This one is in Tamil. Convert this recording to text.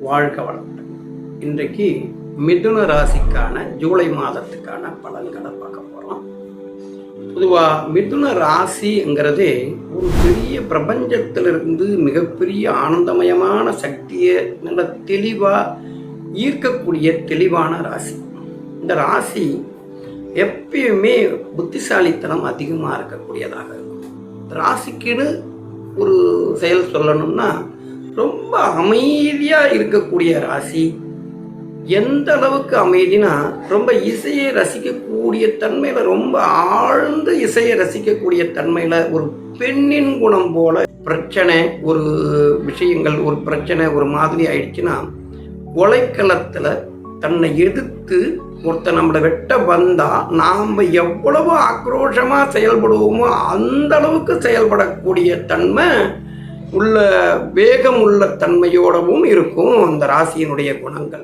வாழ்க வளமுடன். இன்றைக்கு மிதுன ராசிக்கான ஜூலை மாதத்துக்கான பலன்களை பார்க்க போகிறோம். பொதுவாக மிதுன ராசிங்கிறதே ஒரு பெரிய பிரபஞ்சத்திலிருந்து மிகப்பெரிய ஆனந்தமயமான சக்தியை நல்ல தெளிவாக ஈர்க்கக்கூடிய தெளிவான ராசி. இந்த ராசி எப்பயுமே புத்திசாலித்தனம் அதிகமாக இருக்கக்கூடியதாக இருக்கும். ராசிக்குன்னு ஒரு செயல் சொல்லணும்னா ரொம்ப அமைதியாக இருக்கக்கூடிய ராசி. எந்த அளவுக்கு அமைதினா ரொம்ப இசையை ரசிக்கக்கூடிய தன்மையில், ரொம்ப ஆழ்ந்த இசையை ரசிக்கக்கூடிய தன்மையில், ஒரு பெண்ணின் குணம் போல பிரச்சனை, ஒரு விஷயங்கள், ஒரு பிரச்சனை ஒரு மாதிரி ஆயிடுச்சுன்னா கொலைக்களத்தில் தன்னை எதிர்த்து ஒருத்தர் நம்மளை வெட்ட வந்தால் நாம் எவ்வளவு ஆக்ரோஷமாக செயல்படுவோமோ அந்த அளவுக்கு செயல்படக்கூடிய தன்மை உள்ள, வேகம் உள்ள தன்மையோடவும் இருக்கும் அந்த ராசியினுடைய குணங்கள்.